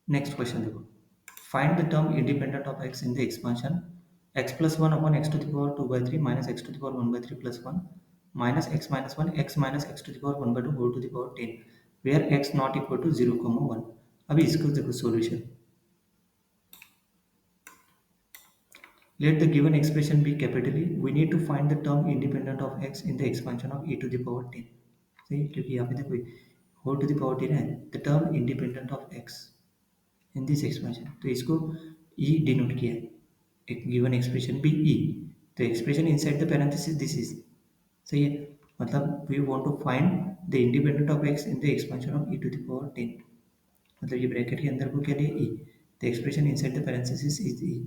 Next question देखो, find the term independent of x in the expansion x plus one upon x to the power two by three minus x to the power one by three plus one minus x minus x to the power one by two whole to the power ten where x not equal to zero comma one. अभी इसको देखो solution, let the given expression be capital E, we need to find the term independent of x in the expansion of e to the power 10। सही, क्योंकि यहाँ पे देखो whole to the power 10 है, the term independent of x in this expansion, तो इसको e denote किया है, एक गिवन एक्सप्रेशन भी e, तो expression inside the parenthesis this is. सही है, मतलब we want to find the independent of x in the expansion of e to the power 10, मतलब ये ब्रैकेट के अंदर को क्या लिया e, the expression inside the parenthesis is e।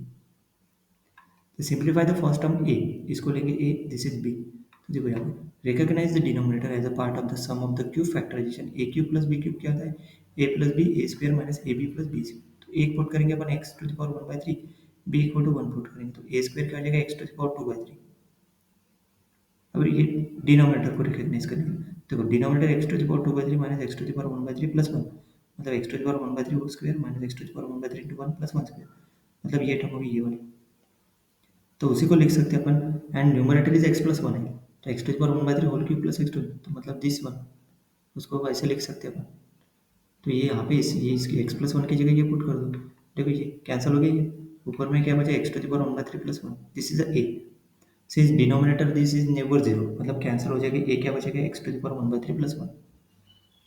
तो simplify the first term a, इसको लेंगे a, दिस इज b। तो देखो यहाँ पे recognise the denominator as a part of the sum of the cube factorisation, a cube plus b cube क्या होता है, a plus B A square minus A B plus B square. तो एक put करेंगे अपन x to the power one by three, b equal to one put करेंगे तो a square क्या हो जाएगा x to the power two by three. अब ये डिनोमिनेटर को रिकॉग्नाइज करेंगे, देखो denominator x to the power two by three minus x to the power one by three plus one, मतलब x to the power one by three whole square minus x to the power one by three into one plus one square, मतलब ये term होगी ये वाली। तो उसी को लिख सकते हैं अपन, and numerator is X plus one है, तो X to the power one by three whole cube plus X two, तो मतलब दिस वन, उसको वैसे लिख सकते हैं अपन। तो ये यहाँ पे ये इसकी एक्स प्लस वन की जगह ये पुट कर दो, देखो ये कैंसिल हो गया, ये ऊपर में क्या बचा x to the power one by three plus one, this is A, since denominator this is never zero, मतलब कैंसिल हो जाएगा, ए क्या बचेगा x to the power one by three plus one.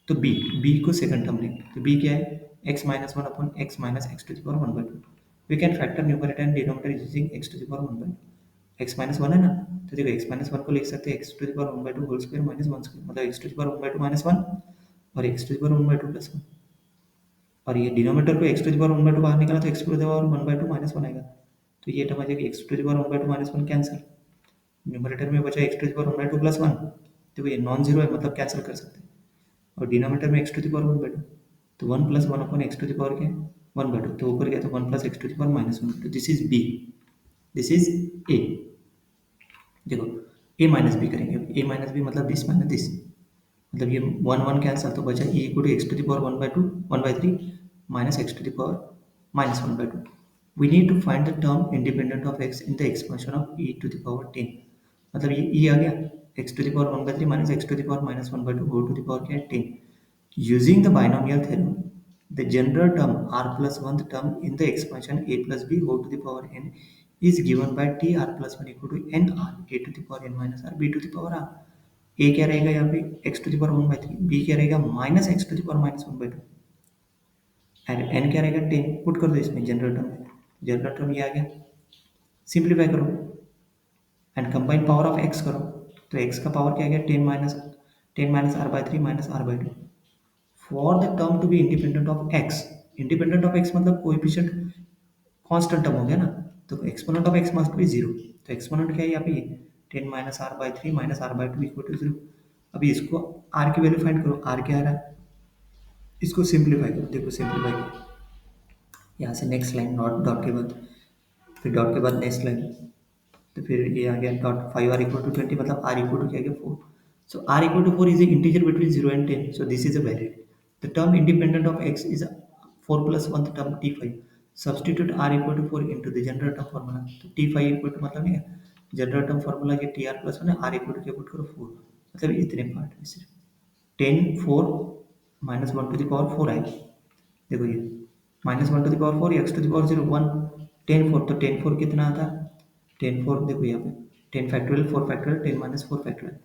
तो बी को सेकंड टर्म लेंगे, तो B क्या है x minus one upon x minus x to the power one by two. We can factor numerator and denominator using x to the power one by to, x minus one है ना, तो देखो x minus one को लिख सकते हैं X to the power one by two whole square minus one square, मतलब X to the power one by two minus one और X to the power one by two plus one, और ये denominator को X to the power one by two बाहर निकाला तो X to the power one by two minus one आएगा, तो ये टर्म आ जाएगा X to the power one by two minus one cancel, numerator में बचा x to the power one by two plus one, देखो ये नॉन जीरो है मतलब कैंसिल कर सकते हैं, और डिनोमिनेटर में X to the power one by two, तो one plus one upon x to the power क्या है वन बाई टू, तो ऊपर गया तो one plus X to the power minus one, तो this is B, this is A. देखो A minus B करेंगे, ए माइनस बी मतलब दिस माइनस दिस, मतलब ये वन वन कैंसिल, तो बचा E equal to X to the power one by two one by three minus x to the power minus one by two. We need to find the term independent of x in the expansion of E to the power ten, मतलब ये E आ गया x to the power one by three minus x to the power minus one by two whole to the power क्या है ten. Using the binomial theorem, the general term r plus 1th term in the expansion a plus b whole to the power n is given by t r plus 1 equal to n r a to the power n minus r b to the power r। a क्या रहेगा यहाँ पे x to the power one by three, b क्या रहेगा minus x to the power minus one by two, and n क्या रहेगा ten, put कर दो इसमें जनरल टर्म में, जनरल टर्म ये आ गया, सिंप्लीफाई करो and combine power of x करो, तो x का पावर क्या आ गया ten minus r by three minus r by two. For the term to be independent of x, independent of x मतलब कोएफिशिएंट कांस्टेंट टर्म हो गया ना, तो exponent of x must be zero, तो एक्सपोनेंट क्या है यहाँ पे ten minus r by three minus r by two equal to zero. अभी इसको आर की वैल्यू फाइंड करो, आर क्या आ रहा है, इसको सिंप्लीफाई करो, देखो सिंप्लीफाई करो, यहाँ से नेक्स्ट लाइन डॉट डॉट के बाद, फिर डॉट के बाद नेक्स्ट लाइन, तो फिर ये आ गया dot five r equal to twenty, मतलब आर इक्वल टू क्या गया four, so r equal to four is a integer between zero and ten, so this is a valid, the term independent of x is four plus one term t five, substitute r equal to four into the general term formula, तो t five equal to मतलब नहीं general term formula के t r plus one है, r equal to क्या put करो four, मतलब इतने part में सिर्फ ten four minus one to the power four आएगी, देखो ये minus one to the power four x to the power zero one, ten four, तो टेन फोर कितना आता है टेन फोर, देखो यहाँ पे ten factorial four factorial ten minus four factorial,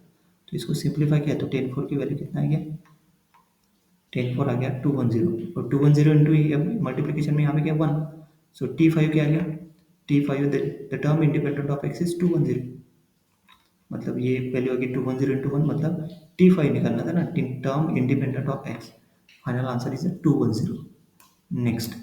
तो इसको सिंप्लीफाई किया तो टेन फोर की वैल्यू कितना आ गया टेन फोर आ गया टू वन जीरो, और two one zero into multiplication में यहाँ पे क्या वन, सो टी फाइव क्या आ गया t five the term independent of x is two one zero, मतलब ये वैल्यू आ गई two one zero into one, मतलब टी फाइव निकालना था ना, term independent of x, final answer is two one zero. Next